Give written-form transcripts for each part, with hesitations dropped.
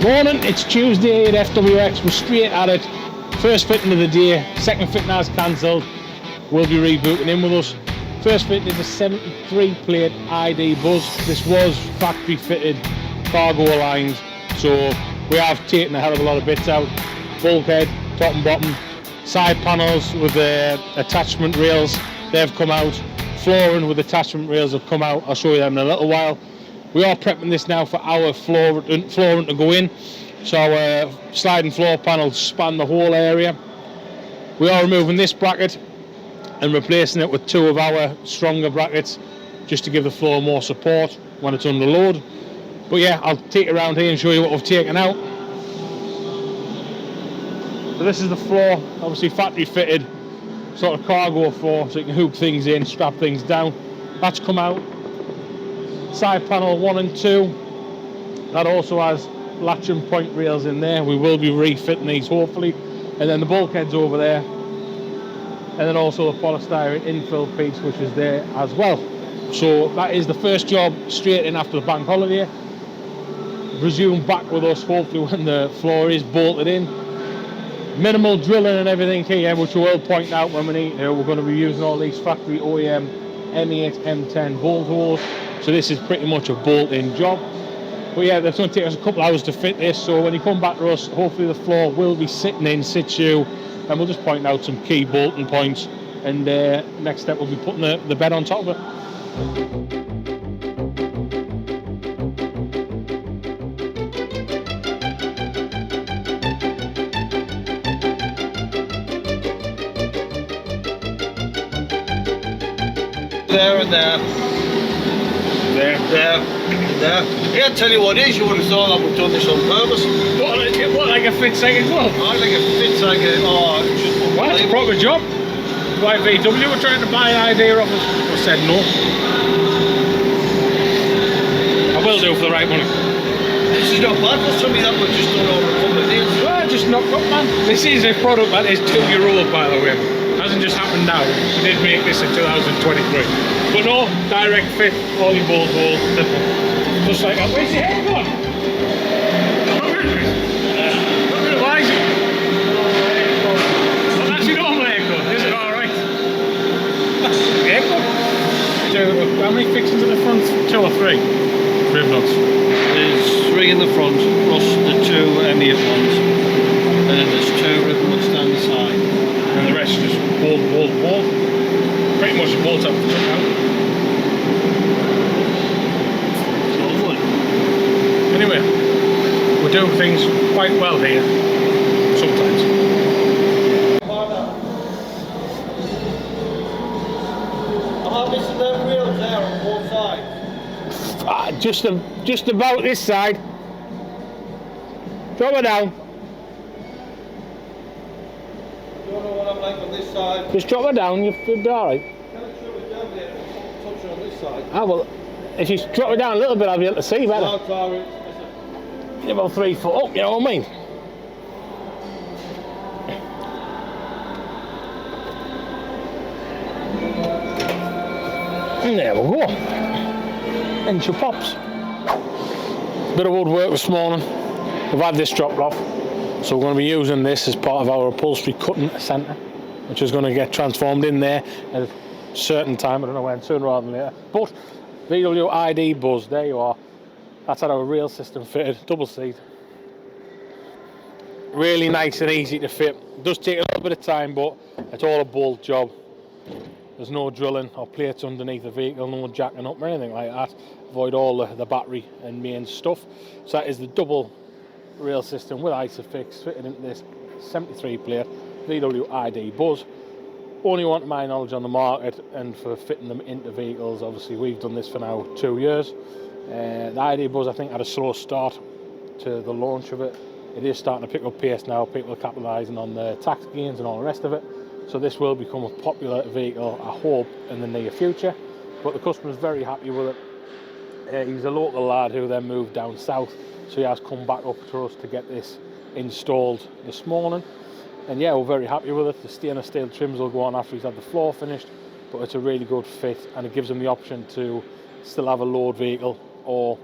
Morning, it's Tuesday at FWX, we're straight at it. First fitting of the day, second fitting has cancelled. We'll be rebooting in with us. First fitting is a 73 plate ID buzz. This was factory fitted cargo aligned, so we have taken a hell of a lot of bits out. Bulkhead, top and bottom, side panels with attachment rails, they've come out. Flooring with attachment rails have come out, I'll show you them in a little while. We are prepping this now for our flooring to go in, so our sliding floor panels span the whole area. We are removing this bracket and replacing it with two of our stronger brackets just to give the floor more support when it's under load. But yeah, I'll take it around here and show you what we've taken out. So this is the floor, obviously factory fitted, sort of cargo floor, so you can hook things in, strap things down. That's come out. Side panel 1 and 2, that also has latch and point rails in there. We will be refitting these hopefully. And then the bulkhead's over there, and then also the polystyrene infill piece which is there as well. So that is the first job straight in after the bank holiday. Resume back with us hopefully when the floor is bolted in. Minimal drilling and everything here, which we will point out when we need to. We're going to be using all these factory OEM M8, M10 bolt holes. So this is pretty much a bolt-in job. But yeah, it's going to take us a couple hours to fit this, so when you come back to us, hopefully the floor will be sitting in situ, and we'll just point out some key bolting points, and next step we'll be putting the bed on top of it. There and there. There. Yeah, I'll tell you what it is, you would have thought that we've done this on purpose. What, like a fit second glove? I think it fits like a... Oh, well, it's a proper job. Why VW were trying to buy an idea of us? I said no. I will do for the right money. This is not bad for somebody that we've just done over a couple of days. Well, just knocked up, man. This is a product that is 2-year-old, by the way. Hasn't just happened now. We did make this in 2023. But no, direct fit, all your bolt holes, simple. Just like that. Where's your hair gone? Why is it? Well, that's your normal haircut, is it alright? Haircut? How many fixings at the front? 2 or 3? Rim nuts. There's 3 in the front, plus the 2 M8 ones. And then there's 2 rim nuts down the side. And the rest is just bolt. Pretty much a bolt up the top now. Anyway, we're doing things quite well here, sometimes. I'm missing them wheels there on both sides. Just about this side. Drop it down. Don't know what I'm like on this side. Just drop it down, you'll be alright. Can't drop it down there. Touch it on this side. Ah, well, if you drop it down a little bit, I'll be able to see better. No, sorry. You're about 3 foot up, you know what I mean? And there we go. Inch of pops. Bit of woodwork this morning. We've had this dropped off, so we're going to be using this as part of our upholstery cutting centre, which is going to get transformed in there at a certain time. I don't know when, sooner rather than later. But VW ID buzz, there you are. That's had our rail system fitted, double seat. Really nice and easy to fit. It does take a little bit of time, but it's all a bolt job. There's no drilling or plates underneath the vehicle, no jacking up or anything like that. Avoid all the battery and main stuff. So that is the double rail system with Isofix fitted into this 73 plate VW ID buzz. Only one to my knowledge on the market, and for fitting them into vehicles, obviously we've done this for now 2 years. The ID buzz I think had a slow start to the launch of it. It is starting to pick up pace now. People are capitalising on the tax gains and all the rest of it. So this will become a popular vehicle, I hope, in the near future. But the customer's very happy with it. He's a local lad who then moved down south, so he has come back up to us to get this installed this morning. And yeah, we're very happy with it. The stainless steel trims will go on after he's had the floor finished, but it's a really good fit, and it gives him the option to still have a load vehicle or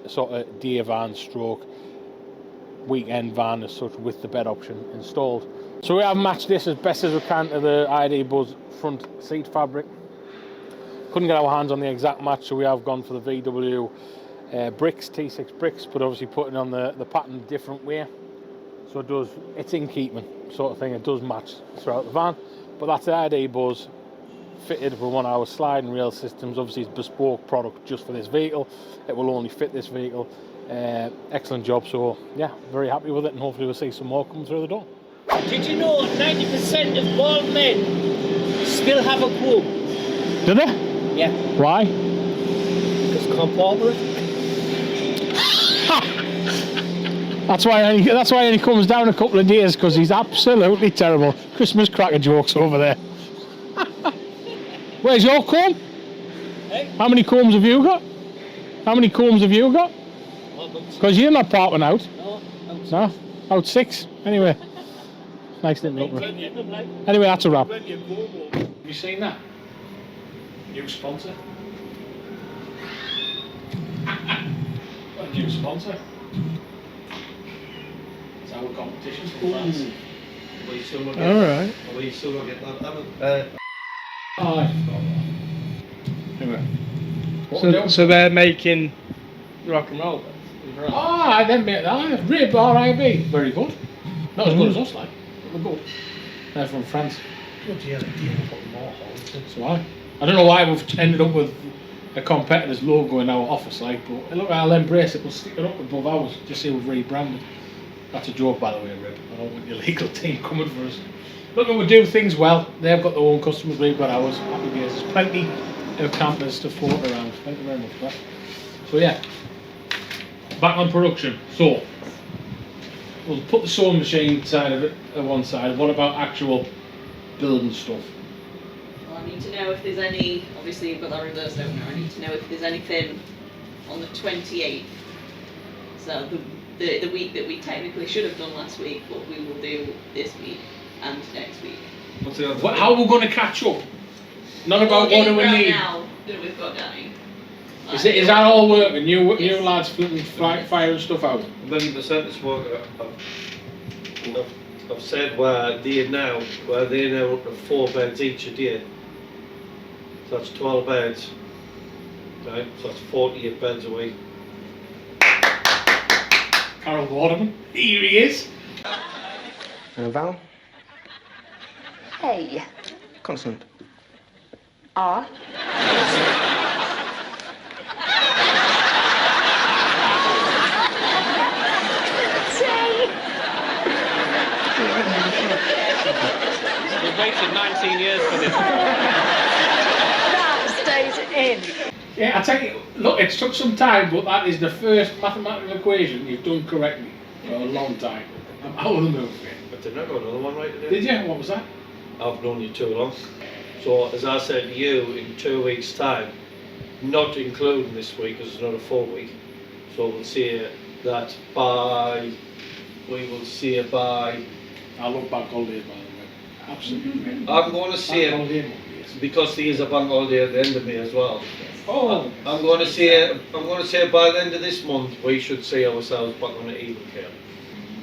a sort of day van stroke weekend van as such with the bed option installed. So we have matched this as best as we can to the ID Buzz front seat fabric. Couldn't get our hands on the exact match, so we have gone for the VW bricks, T6 bricks, but obviously putting on the pattern a different way. So it does, it's in keeping sort of thing, it does match throughout the van. But that's the ID Buzz fitted with one of our sliding rail systems. Obviously it's bespoke product just for this vehicle. It will only fit this vehicle. Excellent job, so yeah, very happy with it, and hopefully we'll see some more coming through the door. Did you know 90% of bald men still have a comb? Do they? Yeah. Why? Because can't part with it. That's why he comes down a couple of days, because he's absolutely terrible. Christmas cracker jokes over there. Where's your comb? Hey? How many combs have you got? How many combs have you got? Because you're not parting out. No, No? Out 6. Anyway. Nice little look. Anyway, that's a wrap. Have you seen that? New sponsor. What a new sponsor. It's our competition for France. Alright. We still got to get that. Oh, anyway. So they're making rock and roll. Oh, I then made that. Rib RIB. Very good. Not as good as us, like. But we're good. They're from France. Bloody hell, you didn't put more holes in. So I don't know why we've ended up with a competitor's logo in our office, like, but look, I'll embrace it. We'll stick it up above ours. Just say we've rebranded. That's a joke, by the way, Rib. I don't want your legal team coming for us. Look, we do things well. They've got their own customers, we've got ours. Happy days. There's plenty of campers to float around. Thank you very much for that. So yeah, back on production. So we'll put the sewing machine side of it at one side. What about actual building stuff? Well, I need to know if there's any, obviously you've got that reverse opener, I need to know if there's anything on the 28th. So the week that we technically should have done last week, but we will do this week and next week. What's the other What, how are we going to catch up? Not about what do we need. Now that we've got Danny. Is that all working? You lads flipping firing stuff out? 100% is what I've said where they're now up to 4 beds each a day. So that's 12 beds. Right? So that's 48 beds a week. Carol Waterman. Here he is. And a vowel? Hey. Consonant. R. We've waited 19 years for this. That stays in. Yeah, I tell you, look, it took some time, but that is the first mathematical equation you've done correctly for a long time. I'm out of the mood for it. But didn't I got another one right today? Did you? What was that? I've known you too long. So as I said to you, in 2 weeks' time, not including this week, because it's not a full week. So we'll see that by. We will see it by. I love bank holidays, by the way. Absolutely. I'm going to see Bank it holiday Mondays. because there is a bank holiday at the end of May as well. Oh, I'm going to say by the end of this month we should see ourselves back on the even keel.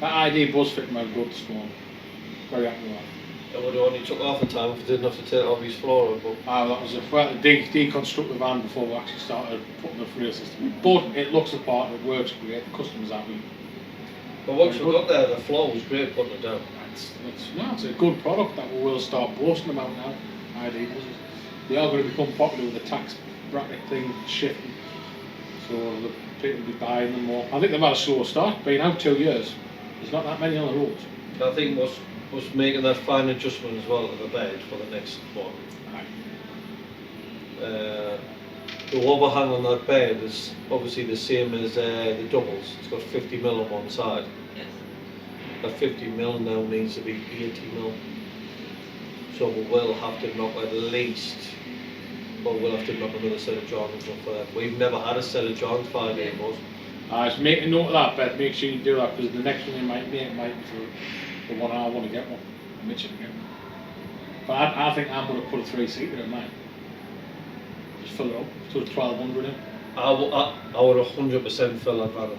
that ID bus fit my good this morning. Very happy with that. It would have only took half the time if it didn't have to take off his floor. But That was a deconstruct the van before we actually started putting the rail system in. But it looks the part, it works great, the customers happy. once we got there, the floor was great putting it down. It's a good product that we will start boasting about now. ID buses. They are going to become popular with the tax bracket thing shifting. So the people will be buying them more. I think they've had a slow start, being out 2 years. There's not that many on the roads. I think was making that fine adjustment as well to the bed for the next one. The overhang on that bed is obviously the same as the doubles. It's got 50 mil on one side. Yes. That 50 mil now needs to be 80 mil. So we will have to knock at least, well, we'll have to knock another set of joints off there. We've never had a set of joints 5 8 months. Just make a note of that, but make sure you do that, because the next one you might make might be for the one I want to get one. Mitchell to get one. But I think I'm going to put a 3-seater in mine. Just fill it up. So it's 1200 in. I would 100% fill that van up.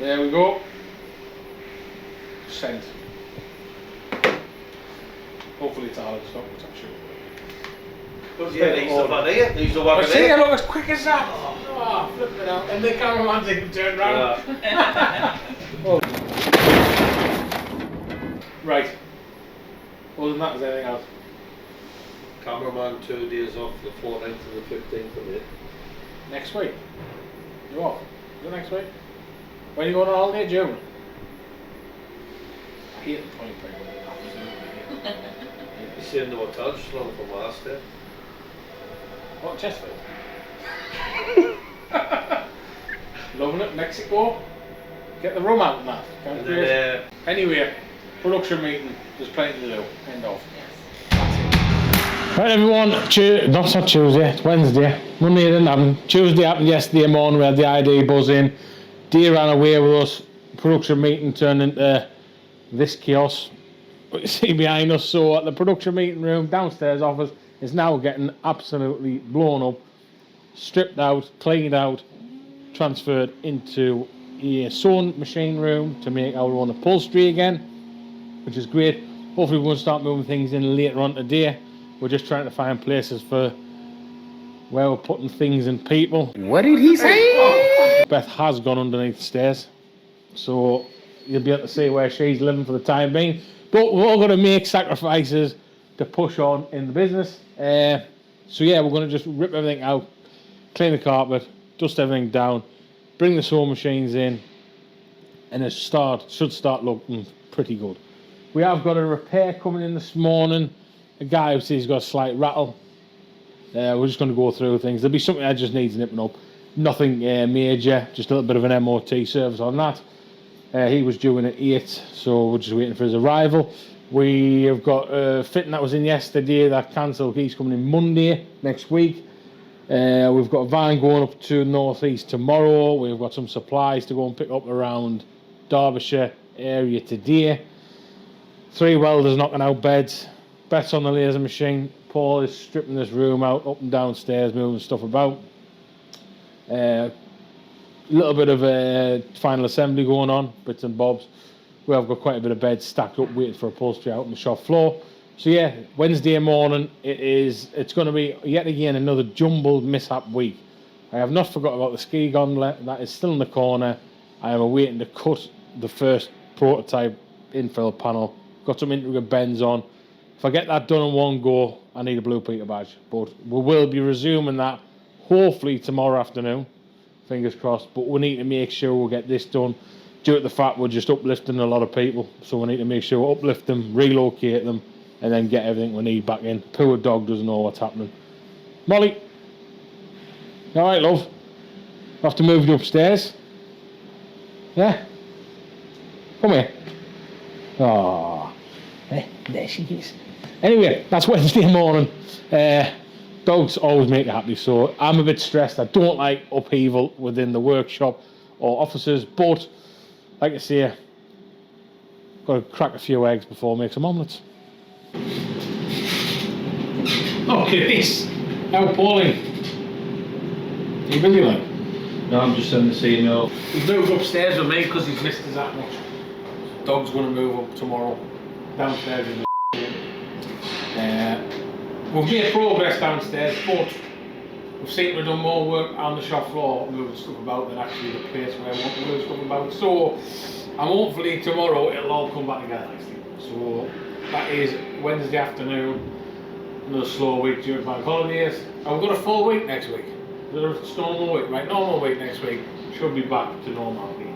There we go. Sent. Hopefully it's all in stock, which I'm sure. Yeah, these are on here. These are I see, look as quick as that. Oh, flip it out. And the cameraman's even turned round. Oh. Right. Other than that, is there anything else? Cameraman 2 days off, the 14th and the 15th of May. Next week? You off? Is it next week? When are you going on holiday? June? I hate the point break. You see in the hotel just long from last day. What, Chesterfield? Loving it, Mexico. Get the rum out and that. And then, Anyway, production meeting, there's plenty to do. End of. Right everyone, not Tuesday, it's Wednesday. Monday didn't happen. Tuesday happened yesterday morning, we had the ID buzz in. Deer ran away with us. Production meeting turned into this chaos. What you see behind us, so the production meeting room, downstairs office, is now getting absolutely blown up, stripped out, cleaned out, transferred into a sewing machine room to make our own upholstery again, which is great. Hopefully we're going to start moving things in later on today. We're just trying to find places for where we're putting things and people. What did he say? Beth has gone underneath the stairs, so you'll be able to see where she's living for the time being. But we're all going to make sacrifices to push on in the business. So yeah, we're going to just rip everything out, clean the carpet, dust everything down, bring the sewing machines in, and it should start looking pretty good. We have got a repair coming in this morning. A guy who says he's got a slight rattle. We're just going to go through things. There'll be something that just needs nipping up. Nothing major, just a little bit of an MOT service on that. He was due in at 8, so we're just waiting for his arrival. We have got a fitting that was in yesterday that cancelled. He's coming in Monday next week. We've got a van going up to North East tomorrow. We've got some supplies to go and pick up around Derbyshire area today. 3 welders knocking out beds. Beth's on the laser machine. Paul is stripping this room out, up and downstairs, moving stuff about. A little bit of final assembly going on, bits and bobs. We have got quite a bit of beds stacked up, waiting for upholstery out on the shop floor. So yeah, Wednesday morning, it's going to be yet again another jumbled mishap week. I have not forgot about the ski gondola, that is still in the corner. I am awaiting to cut the first prototype infill panel. Got some intricate bends on. If I get that done in one go, I need a Blue Peter badge. But we will be resuming that hopefully tomorrow afternoon. Fingers crossed. But we need to make sure we'll get this done. Due to the fact we're just uplifting a lot of people. So we need to make sure we uplift them, relocate them, and then get everything we need back in. Poor dog doesn't know what's happening. Molly. Alright, love. I have to move you upstairs. Yeah? Come here. Oh, there she is. Anyway, that's Wednesday morning. Dogs always make you happy, so I'm a bit stressed. I don't like upheaval within the workshop or offices, but like I say, got to crack a few eggs before I make some omelettes. Okay, this. How appalling. Are you busy, like? No, I'm just sending this email. He's moved upstairs with me because he's missed us that much. Dog's going to move up tomorrow. Downstairs in the we've made progress downstairs, but we've seen we've done more work on the shop floor, moving stuff about, than actually the place where I want to move stuff about. So, and hopefully tomorrow it'll all come back together nicely. So, that is Wednesday afternoon. Another slow week during bank holidays. And we've got a full week next week. It's normal week, right? Normal week next week. Should be back to normality.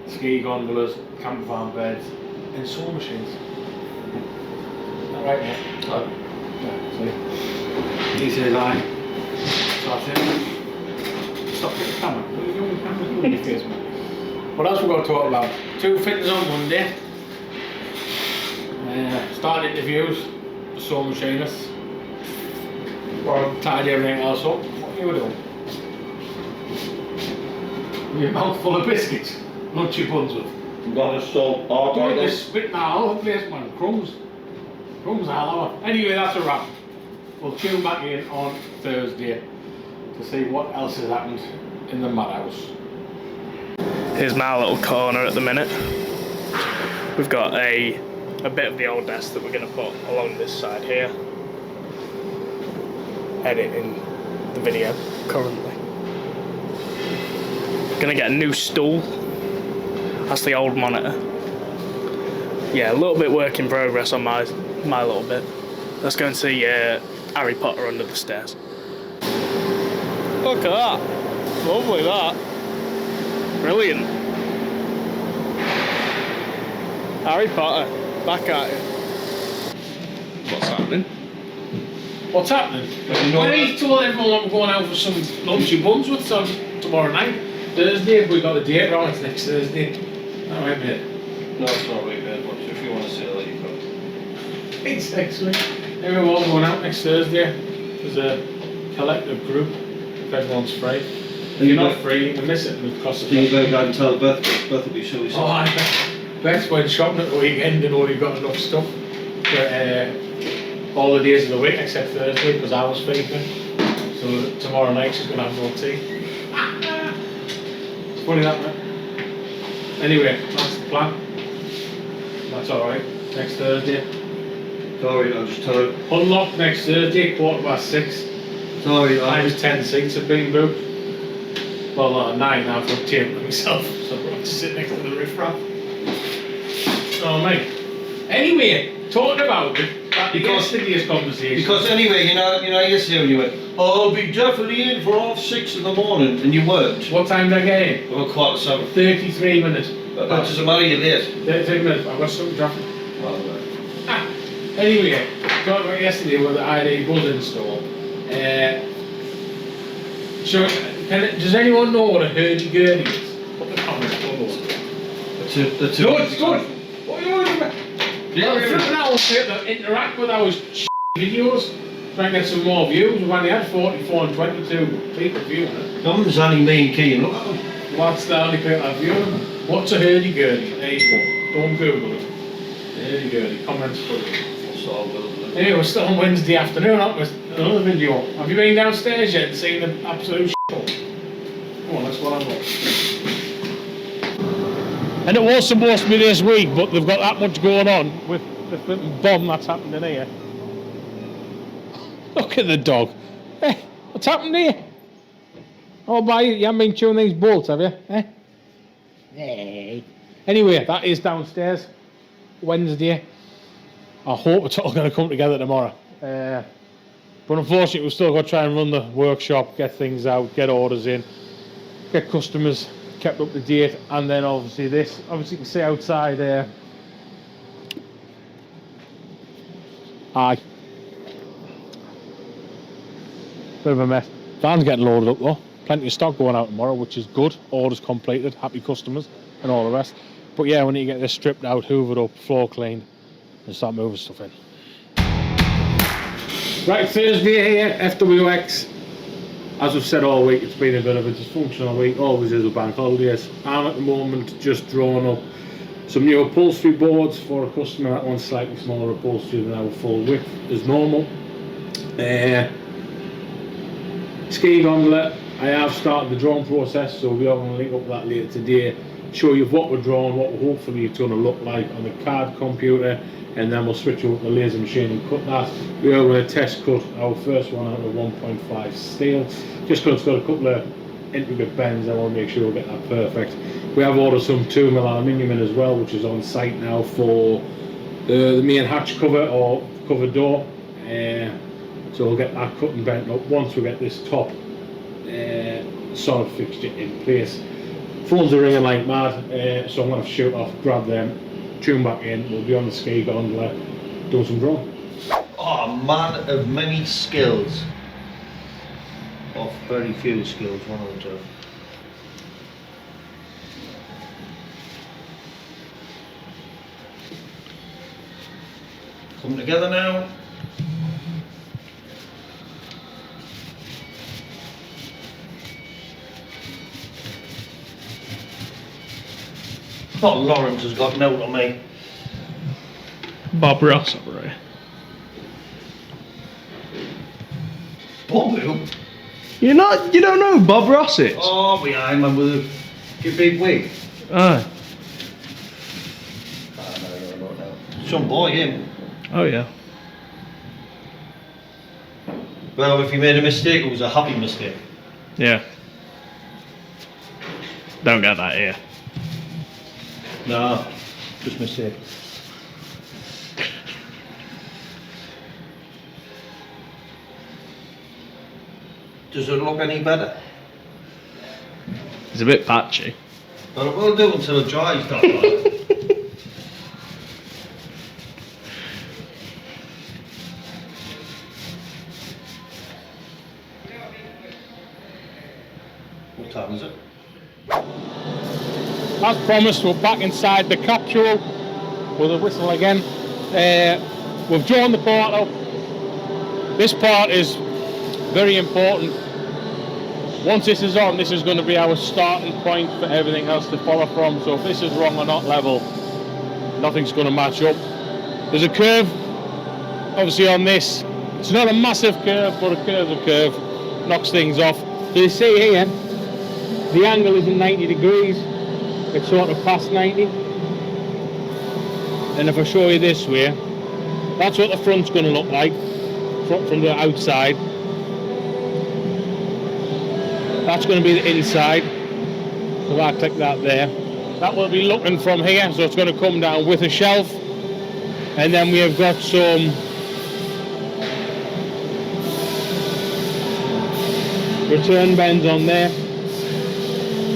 Ski gondolas, camper van beds, and sewing machines. Is that right, mate? No. Yeah, see? He says aye. So that's it. Stop getting the camera. What are you doing with the camera doing your face, man? What else we got to talk about? 2 fittings on Monday. Started interviews. The sewing machinists. Tidy everything else up. What are you doing? Your mouth full of biscuits. Lunch your buns with. I'm going to solve all Doing this spit now all over the place, man. Crumbs. Crumbs all over. Anyway, that's a wrap. We'll tune back in on Thursday to see what else has happened in the madhouse. Here's my little corner at the minute. We've got a bit of the old desk that we're going to put along this side here. Editing the video currently. Gonna get a new stool. That's the old monitor. Yeah, a little bit work in progress on my little bit. Let's go and see Harry Potter under the stairs. Look at that. Lovely that. Brilliant. Harry Potter, back at it. What's happening? What's happening? Well, he told everyone I'm going out for some lunchy buns with some tomorrow night. Thursday, we got a date wrong, it's next Thursday. Alright, mate. No, it's not right there, but if you want to say that, you can. It's next week. Everyone's going out next Thursday. There's a collective group. If everyone's free. If you're not free, you can miss it and it costs a You go down and tell Beth will be sure we Oh, I Beth went shopping at the weekend and only got enough stuff for all the days of the week except Thursday because I was sleeping. So tomorrow night she's going to have no tea. It's funny that, man. Anyway, that's the plan. That's alright. Next Thursday. Sorry, I'll just tell her. Unlock next Thursday, 6:15. Sorry, Times 10 seats have been booked. Well, not 9 now, I've got 10 myself, so I've got to sit next to the riffraff. Oh, mate. Anyway, talking about it, yesterday's conversation. Because anyway, you know, yesterday when you went, I'll be definitely in for 6:30 in the morning, and you weren't. What time did I get in? About 7:15. 33 minutes. That doesn't matter, you're late. 33 minutes, I've got something traffic. Oh, right. Anyway, talking about yesterday with the ID buzz install. So, does anyone know what a hurdy-gurdy is? Put the comments below. The two. No, it's good. What are you worried about? Yeah, interact with our videos. Try and get some more views. We've only had 44 and 22 people viewing it. Someone's only me and Keane, look at them. What's the only people that viewing them? What's a hurdy-gurdy? There you go. Don't Google it. Hurdy-gurdy. Comments below. Anyway, we're still on Wednesday afternoon, aren't we? Another video. Have you been downstairs yet and seen the absolute shit? Come on, let's go and have a look. And it was supposed to be this week, but they've got that much going on with the flipping bomb that's happened in here. Look at the dog. Hey, what's happened here? Oh, boy, you haven't been chewing these bolts, have you? Hey. Anyway, that is downstairs. Wednesday. I hope it's all going to come together tomorrow. But unfortunately, we've still got to try and run the workshop, get things out, get orders in, get customers kept up to date, and then obviously this. Obviously, you can see outside there. Aye. Bit of a mess. Van's getting loaded up though. Plenty of stock going out tomorrow, which is good. Orders completed, happy customers, and all the rest. But yeah, we need to get this stripped out, hoovered up, floor cleaned, and start moving stuff in. Right, Thursday here, FWX. As I've said all week, it's been a bit of a dysfunctional week, always is with bank holidays. I'm at the moment just drawing up some new upholstery boards for a customer that wants slightly smaller upholstery than our full width as normal. Ski gondola, I have started the drawing process, so we are going to link up with that later today. Show you what we're drawing, what hopefully it's going to look like on the CAD computer, and then we'll switch over to the laser machine and cut that. We are going to test cut our first one out of 1.5 steel, just because it's got a couple of intricate bends. I want to make sure we get that perfect. We have ordered some 2mm aluminium in as well, which is on site now for the main hatch cover or cover door. So we'll get that cut and bent up once we get this top solid fixture in place. Phones are ringing like mad, so I'm going to shoot off, grab them, tune back in. We'll be on the ski gondola doing some drawing. Oh, man of many skills. Of very few skills, one of the two. Come together now. Oh, Lawrence has got note on me. Bob Ross over there. Bob who? You don't know who Bob Ross is? Oh, behind man with a big wig. Aye. Some boy, him. Oh yeah. Well, if you made a mistake, it was a happy mistake. Yeah. Don't get that here. No, just mistake. Does it look any better? It's a bit patchy. Well, it will do until it dries, that way. What time is it? As promised, we're back inside the capsule with a whistle again. We've drawn the part up. This part is very important. Once this is on, this is going to be our starting point for everything else to follow from. So if this is wrong or not level, nothing's going to match up. There's a curve, obviously, on this. It's not a massive curve, but a curve's a curve. Knocks things off. So you see here, the angle isn't 90 degrees. It's sort of past 90. And if I show you this way, that's what the front's going to look like from the outside. That's going to be the inside. So I click that there. That will be looking from here, so it's going to come down with a shelf. And then we have got some return bends on there.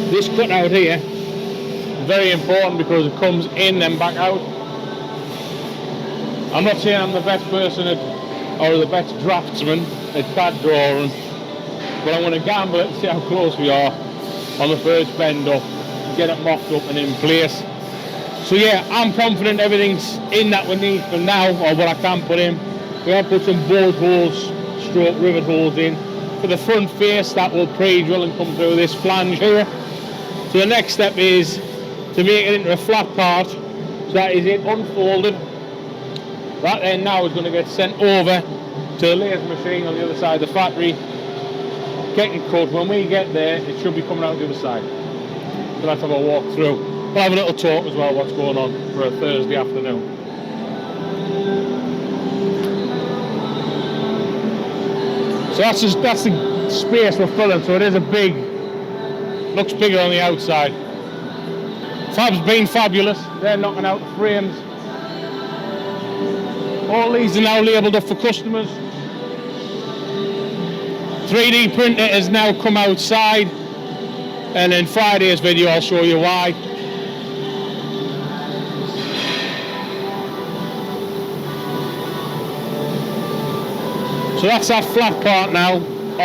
This cutout here is very important because it comes in and back out. I'm not saying I'm the best person or the best draftsman at CAD drawing, but I'm going to gamble it and see how close we are on the first bend up, get it mocked up and in place. So yeah, I'm confident everything's in that we need for now, or what I can put in. We have put some bolt holes, stroke rivet holes in. For the front face, that will pre-drill and come through this flange here. So the next step is to make it into a flat part. So that is it unfolded. That then now is going to get sent over to the laser machine on the other side of the factory, getting cut. When we get there, it should be coming out the other side. So let's have a walk through. We'll have a little talk as well, what's going on for a Thursday afternoon. So that's the space we're filling, so it is a big, looks bigger on the outside. Fab's been fabulous, they're knocking out the frames. All these are now labelled up for customers. 3D printer has now come outside, and in Friday's video I'll show you why. So that's that flat part now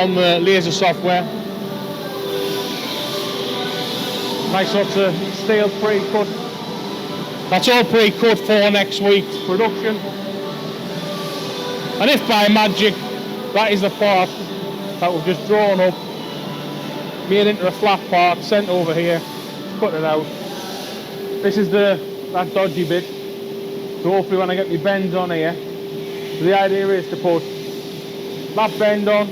on the laser software. Nice lots of steel pre-cut. That's all pre-cut for next week's production. And if by magic that is the part that we've just drawn up, made into a flat part, sent over here, cut it out. This is that dodgy bit. So hopefully when I get my bends on here, so the idea is to put that bend on,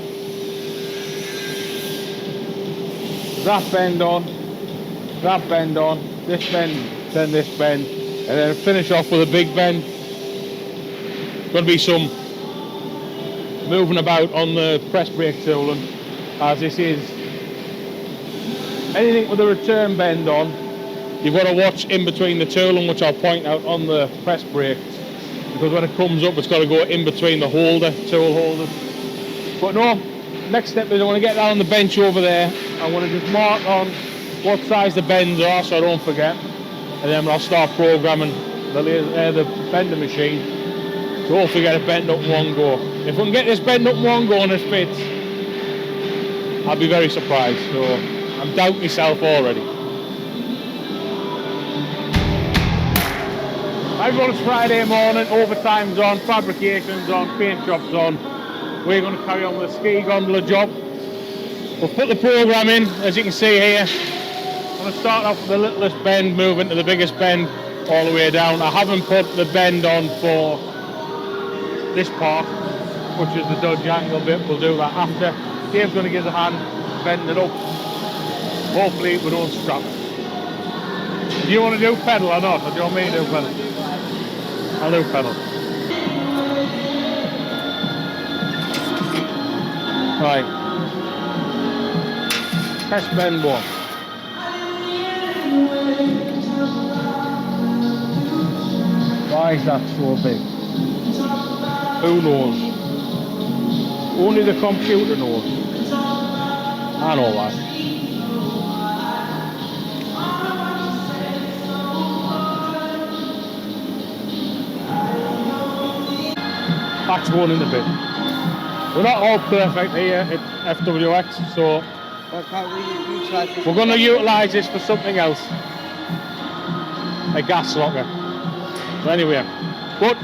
that bend on, that bend on, this bend, then this bend, and then finish off with a big bend. Going to be some moving about on the press brake tooling, as this is anything with a return bend on. You've got to watch in between the tooling, which I'll point out on the press brake, because when it comes up it's got to go in between the tool holders. But no, next step is I want to get that on the bench over there. I want to just mark on what size the bends are so I don't forget, and then I'll start programming the bender machine to hopefully get it bent up in one go. If we can get this bent up in one go and it fits, I'll be very surprised. So I'm doubting myself already. Everyone's Friday morning, overtime's on, fabrication's on, paint shop's on. We're going to carry on with a ski gondola job. We'll put the program in, as you can see here. I'm going to start off with the littlest bend, move into the biggest bend all the way down. I haven't put the bend on for this part, which is the dodgy angle bit. We'll do that after. Dave's going to give us a hand, bend it up. Hopefully we don't scrap it. Do you want to do pedal or not? Or do you want me to do pedal? I'll do pedal. Right. Test bend 1. Why is that so big? Who knows? Only the computer knows. I know that. That's one in the bin. We're not all perfect here at FWX, so we're going to utilise this for something else. A gas locker. So anyway, but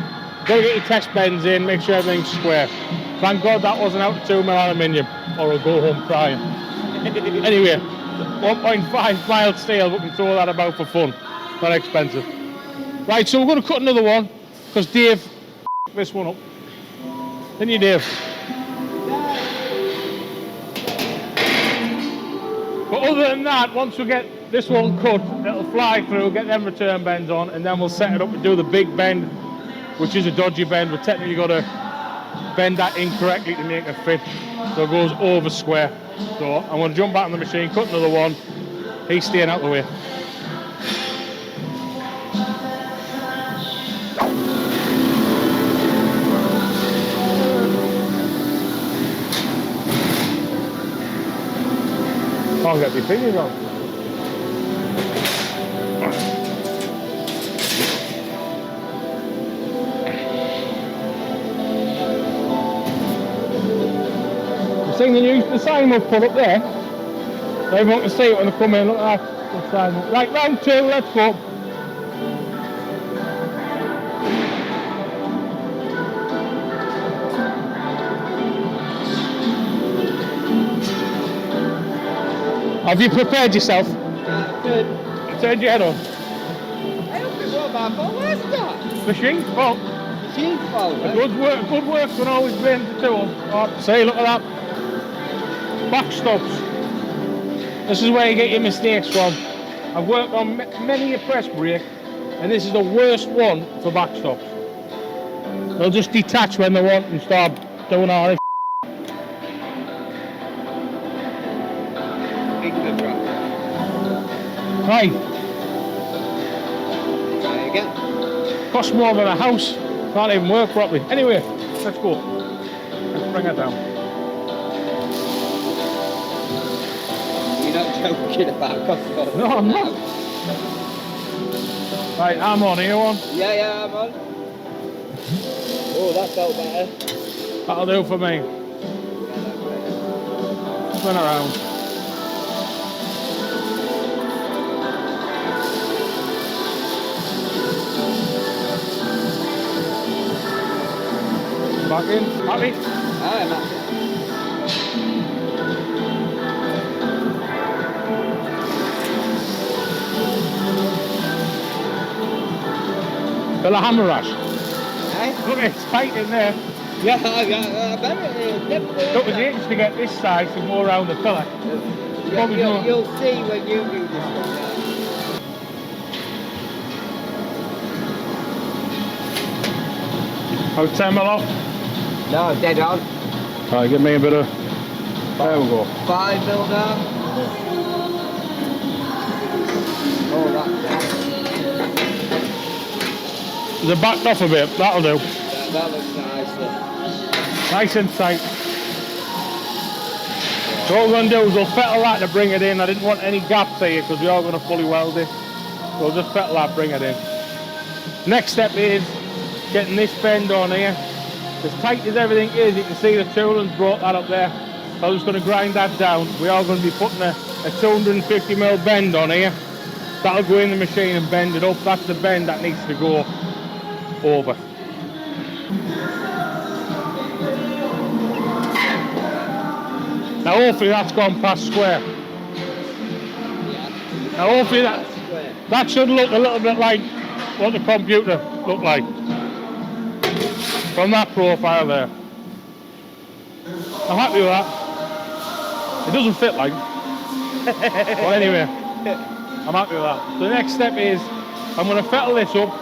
gotta get your test bends in, make sure everything's square. Thank God that wasn't out of 2mm aluminium, or I'll go home crying. Anyway, 1.5 mild steel, we can throw that about for fun. Not expensive. Right, so we're going to cut another one, because Dave this one up. Didn't you, Dave? But other than that, once we get this one cut, it'll fly through, get them return bends on, and then we'll set it up and do the big bend, which is a dodgy bend. We've technically got to bend that incorrectly to make it fit, so it goes over square. So I'm going to jump back on the machine, cut another one. He's staying out the way. Can't get my fingers on. The thing they use, the sign was put up there. So everyone can see it when they come in. Look at that. The sign up. Right, round 2, let's go. Have you prepared yourself? Yeah, good. Turned your head on. I hope it was my fault. Where's that? Machine's fault. Machine's fault. Good work can always be into 2 of them. Oh, see, look at that. Back stops. This is where you get your mistakes from. I've worked on many a press brake, and this is the worst one for back stops. They'll just detach when they want and start doing all this. Right. Try again. Costs more than a house. Can't even work properly. Anyway, let's go. Let's bring it down. You're not joking about cost more. No, I'm not. Right, I'm on. Are you on? Yeah, I'm on. Oh, that felt better. That'll do for me. Spin around. Back in. Happy? I'm happy. Feel a hammer rash. Hey? Look, it's tight in there. Yeah, I bet it is. Definitely. Took us ages to get this side to go around the pillar. You'll see when you do this one. How 10 mil off? No, dead on. Right, give me a bit of. There we go. 5 mil down. Oh, that's down. They're backed off a bit, that'll do. Yeah, that looks nice. Nice and tight. So what we're going to do is we'll fettle that to bring it in. I didn't want any gaps here because we are going to fully weld it. So we'll just fettle that, bring it in. Next step is getting this bend on here. As tight as everything is, you can see the tooling brought that up there. So I'm just going to grind that down. We are going to be putting a 250mm bend on here. That'll go in the machine and bend it up. That's the bend that needs to go over. Now hopefully that's gone past square. Now hopefully that should look a little bit like what the computer looked like. From that profile there. I'm happy with that. It doesn't fit like. But anyway, I'm happy with that. So the next step is I'm going to fettle this up,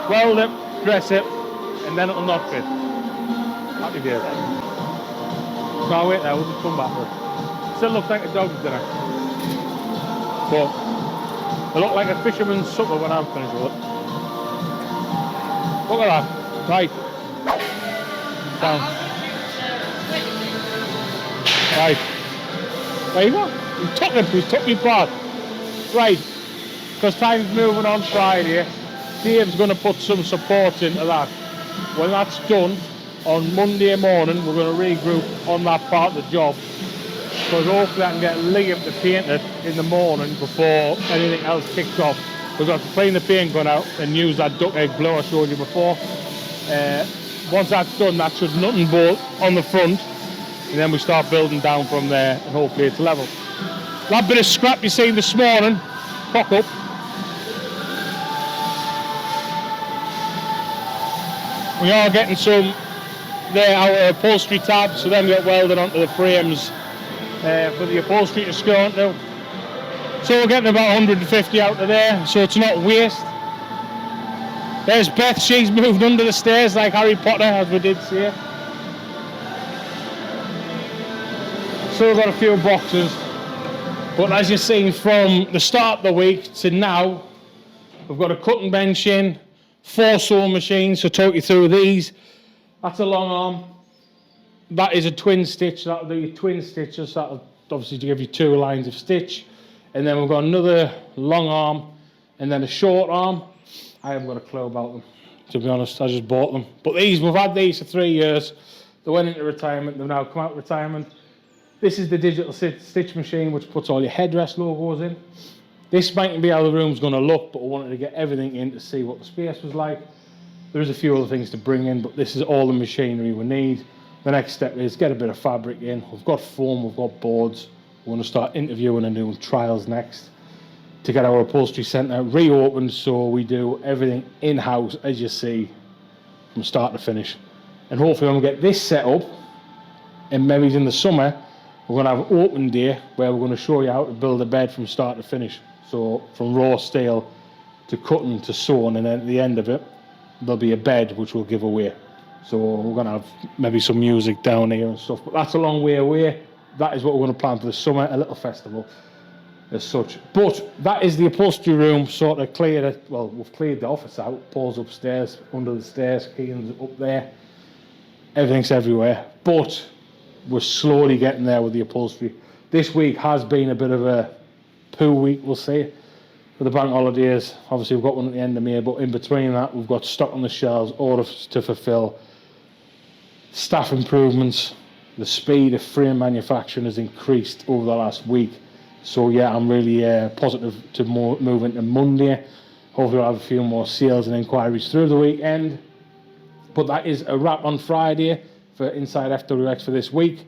weld it, dress it, and then it'll not fit. Happy days. Can't wait now, we'll just come back for it. Still looks like a dog's dinner. But it looked like a fisherman's supper when I'm finished with it. Look at that. Right. Down. Right. There you go. He took me part. Right. Because time's moving on Friday, Dave's going to put some support into that. When that's done, on Monday morning, we're going to regroup on that part of the job. Because hopefully I can get Liam to paint it in the morning before anything else kicks off. We've got to clean the paint gun out and use that duck egg blower I showed you before. Once that's done, that should nut and bolt on the front, and then we start building down from there, and hopefully it's level. That bit of scrap you seen this morning, cock up. We are getting some there, our upholstery tabs, so then get welded onto the frames for the upholstery to screw onto. So we're getting about 150 out of there, so it's not waste. There's Beth, she's moved under the stairs like Harry Potter, as we did see her. Still got a few boxes, but as you've seen from the start of the week to now, we've got a cutting bench in, 4 sewing machines, so talk you through these. That's a long arm. That is a twin stitch, that'll do your twin stitches, that'll obviously give you 2 lines of stitch. And then we've got another long arm and then a short arm. I haven't got a clue about them, to be honest, I just bought them. But these, we've had these for 3 years. They went into retirement, they've now come out of retirement. This is the digital stitch machine which puts all your headrest logos in. This mightn't be how the room's going to look, but I wanted to get everything in to see what the space was like. There's a few other things to bring in, but this is all the machinery we need. The next step is get a bit of fabric in. We've got foam, we've got boards. We're going to start interviewing and doing trials next to get our upholstery centre reopened, so we do everything in-house, as you see, from start to finish. And hopefully when we get this set up, and maybe in the summer, we're going to have an open day where we're going to show you how to build a bed from start to finish. So from raw steel to cutting to sewing, and then at the end of it, there'll be a bed which we'll give away. So we're going to have maybe some music down here and stuff, but that's a long way away. That is what we're going to plan for the summer, a little festival as such. But that is the upholstery room, sort of cleared it. Well, we've cleared the office out. Paul's upstairs, under the stairs, Keane's up there. Everything's everywhere. But we're slowly getting there with the upholstery. This week has been a bit of a poo week, we'll say, for the bank holidays. Obviously, we've got one at the end of May, but in between that, we've got stock on the shelves, orders to fulfill, staff improvements. The speed of frame manufacturing has increased over the last week. So yeah, I'm really positive to move into Monday. Hopefully I'll have a few more sales and inquiries through the weekend. But that is a wrap on Friday for Inside FWX for this week.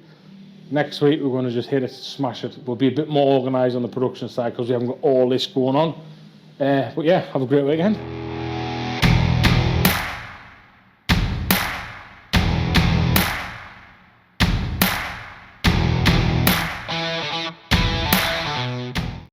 Next week we're going to just hit it, smash it. We'll be a bit more organised on the production side because we haven't got all this going on. But yeah, have a great weekend.